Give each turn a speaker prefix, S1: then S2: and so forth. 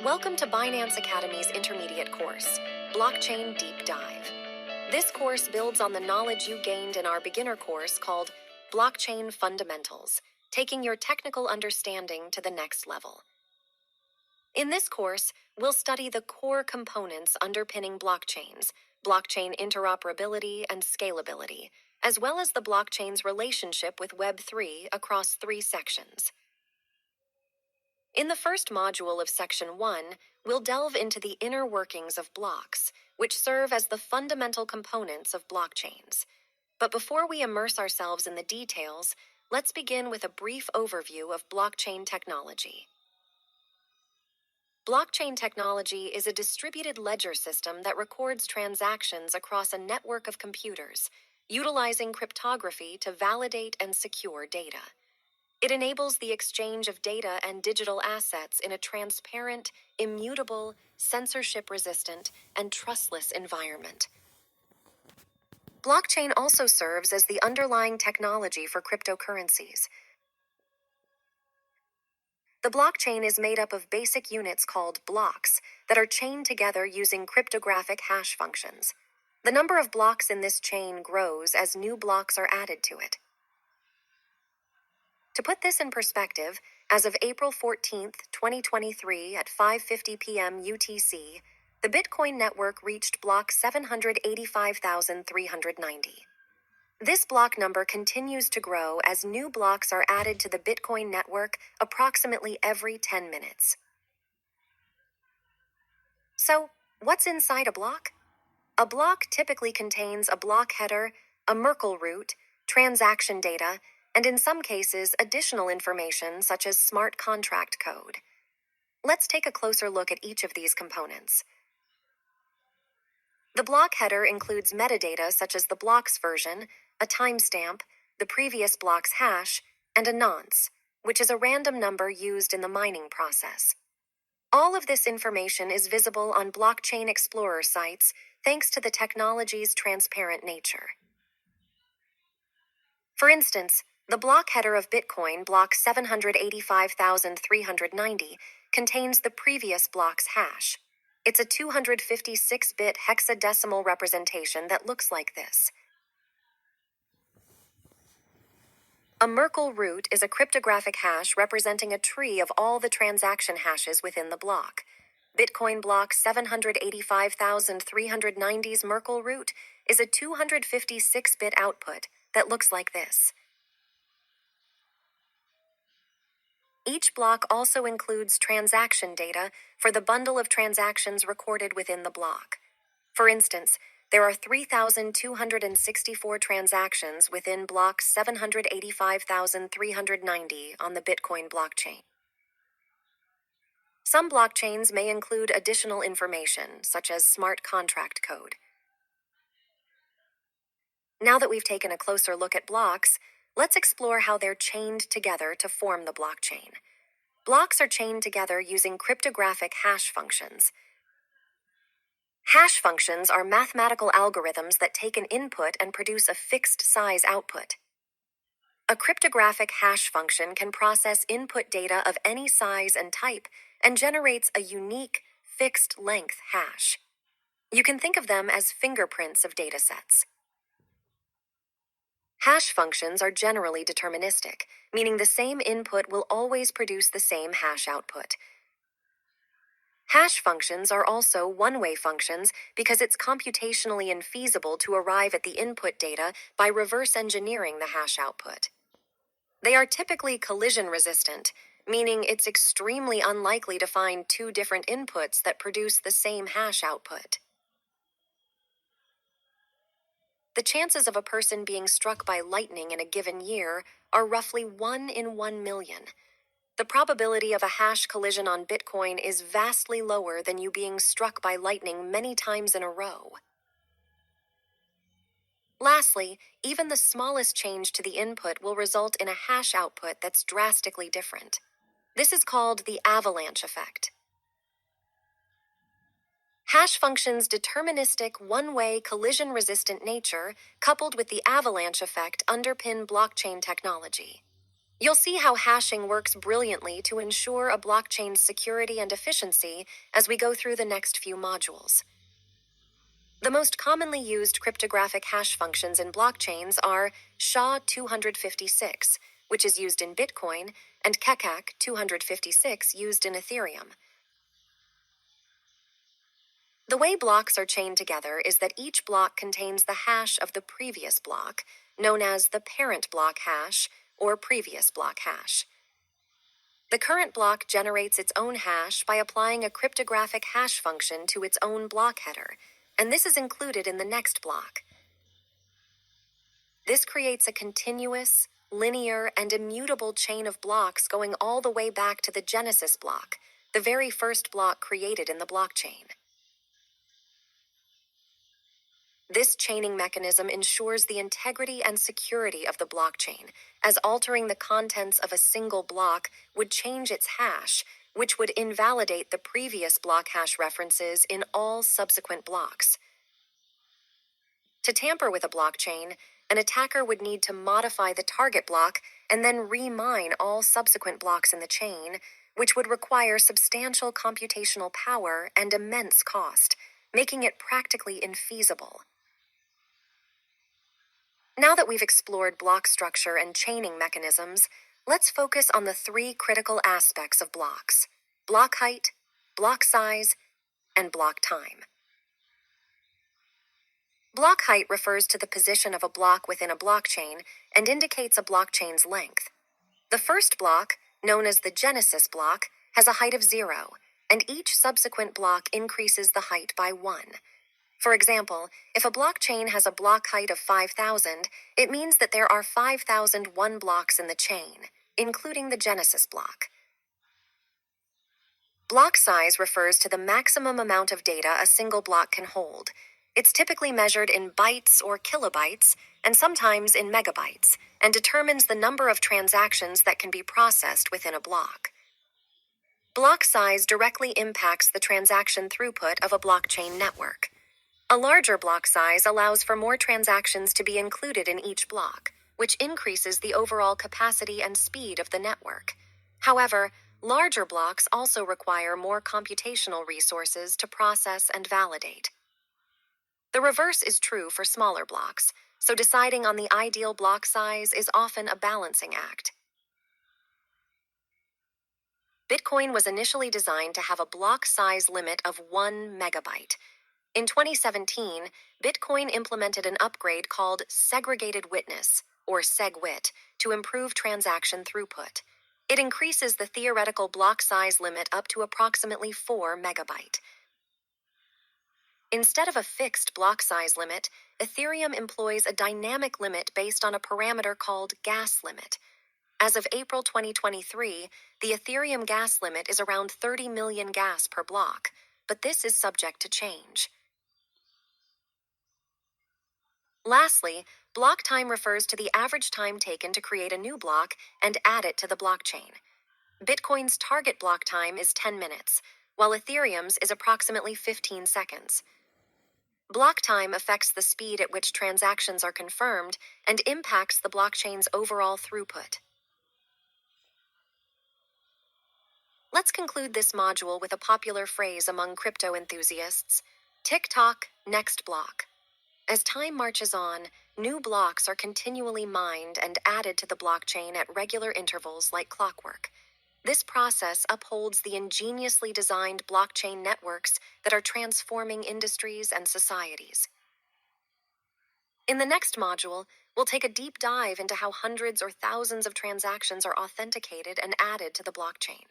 S1: Welcome to Binance Academy's intermediate course, Blockchain Deep Dive. This course builds on the knowledge you gained in our beginner course called Blockchain Fundamentals, taking your technical understanding to the next level. In this course, we'll study the core components underpinning blockchains, blockchain interoperability and scalability, as well as the blockchain's relationship with Web3 across 3 sections. In the first module of Section 1, we'll delve into the inner workings of blocks, which serve as the fundamental components of blockchains. But before we immerse ourselves in the details, let's begin with a brief overview of blockchain technology. Blockchain technology is a distributed ledger system that records transactions across a network of computers, utilizing cryptography to validate and secure data. It enables the exchange of data and digital assets in a transparent, immutable, censorship-resistant, and trustless environment. Blockchain also serves as the underlying technology for cryptocurrencies. The blockchain is made up of basic units called blocks that are chained together using cryptographic hash functions. The number of blocks in this chain grows as new blocks are added to it. To put this in perspective, as of April 14, 2023 at 5:50 p.m. UTC, the Bitcoin network reached block 785,390. This block number continues to grow as new blocks are added to the Bitcoin network approximately every 10 minutes. So, what's inside a block? A block typically contains a block header, a Merkle root, transaction data, and in some cases, additional information such as smart contract code. Let's take a closer look at each of these components. The block header includes metadata such as the block's version, a timestamp, the previous block's hash, and a nonce, which is a random number used in the mining process. All of this information is visible on Blockchain Explorer sites thanks to the technology's transparent nature. For instance, the block header of Bitcoin, block 785,390, contains the previous block's hash. It's a 256-bit hexadecimal representation that looks like this. A Merkle root is a cryptographic hash representing a tree of all the transaction hashes within the block. Bitcoin block 785,390's Merkle root is a 256-bit output that looks like this. Each block also includes transaction data for the bundle of transactions recorded within the block. For instance, there are 3,264 transactions within block 785,390 on the Bitcoin blockchain. Some blockchains may include additional information, such as smart contract code. Now that we've taken a closer look at blocks, let's explore how they're chained together to form the blockchain. Blocks are chained together using cryptographic hash functions. Hash functions are mathematical algorithms that take an input and produce a fixed size output. A cryptographic hash function can process input data of any size and type and generates a unique, fixed length hash. You can think of them as fingerprints of datasets. Hash functions are generally deterministic, meaning the same input will always produce the same hash output. Hash functions are also one-way functions because it's computationally infeasible to arrive at the input data by reverse engineering the hash output. They are typically collision-resistant, meaning it's extremely unlikely to find two different inputs that produce the same hash output. The chances of a person being struck by lightning in a given year are roughly 1 in 1 million. The probability of a hash collision on Bitcoin is vastly lower than you being struck by lightning many times in a row. Lastly, even the smallest change to the input will result in a hash output that's drastically different. This is called the avalanche effect. Hash functions' deterministic, one-way, collision-resistant nature, coupled with the avalanche effect, underpin blockchain technology. You'll see how hashing works brilliantly to ensure a blockchain's security and efficiency as we go through the next few modules. The most commonly used cryptographic hash functions in blockchains are SHA-256, which is used in Bitcoin, and ghhghh 256 used in Ethereum. The way blocks are chained together is that each block contains the hash of the previous block, known as the parent block hash or previous block hash. The current block generates its own hash by applying a cryptographic hash function to its own block header, and this is included in the next block. This creates a continuous, linear, and immutable chain of blocks going all the way back to the Genesis block, the very first block created in the blockchain. This chaining mechanism ensures the integrity and security of the blockchain, as altering the contents of a single block would change its hash, which would invalidate the previous block hash references in all subsequent blocks. To tamper with a blockchain, an attacker would need to modify the target block and then remine all subsequent blocks in the chain, which would require substantial computational power and immense cost, making it practically infeasible. Now that we've explored block structure and chaining mechanisms, let's focus on the three critical aspects of blocks: block height, block size, and block time. Block height refers to the position of a block within a blockchain and indicates a blockchain's length. The first block, known as the Genesis block, has a height of 0, and each subsequent block increases the height by 1. For example, if a blockchain has a block height of 5,000, it means that there are 5,001 blocks in the chain, including the Genesis block. Block size refers to the maximum amount of data a single block can hold. It's typically measured in bytes or kilobytes, and sometimes in megabytes, and determines the number of transactions that can be processed within a block. Block size directly impacts the transaction throughput of a blockchain network. A larger block size allows for more transactions to be included in each block, which increases the overall capacity and speed of the network. However, larger blocks also require more computational resources to process and validate. The reverse is true for smaller blocks, so deciding on the ideal block size is often a balancing act. Bitcoin was initially designed to have a block size limit of 1 megabyte. In 2017, Bitcoin implemented an upgrade called Segregated Witness, or SegWit, to improve transaction throughput. It increases the theoretical block size limit up to approximately 4 megabyte. Instead of a fixed block size limit, Ethereum employs a dynamic limit based on a parameter called gas limit. As of April 2023, the Ethereum gas limit is around 30 million gas per block, but this is subject to change. Lastly, block time refers to the average time taken to create a new block and add it to the blockchain. Bitcoin's target block time is 10 minutes, while Ethereum's is approximately 15 seconds. Block time affects the speed at which transactions are confirmed and impacts the blockchain's overall throughput. Let's conclude this module with a popular phrase among crypto enthusiasts: tick-tock, next block. As time marches on, new blocks are continually mined and added to the blockchain at regular intervals like clockwork. This process upholds the ingeniously designed blockchain networks that are transforming industries and societies. In the next module, we'll take a deep dive into how hundreds or thousands of transactions are authenticated and added to the blockchain.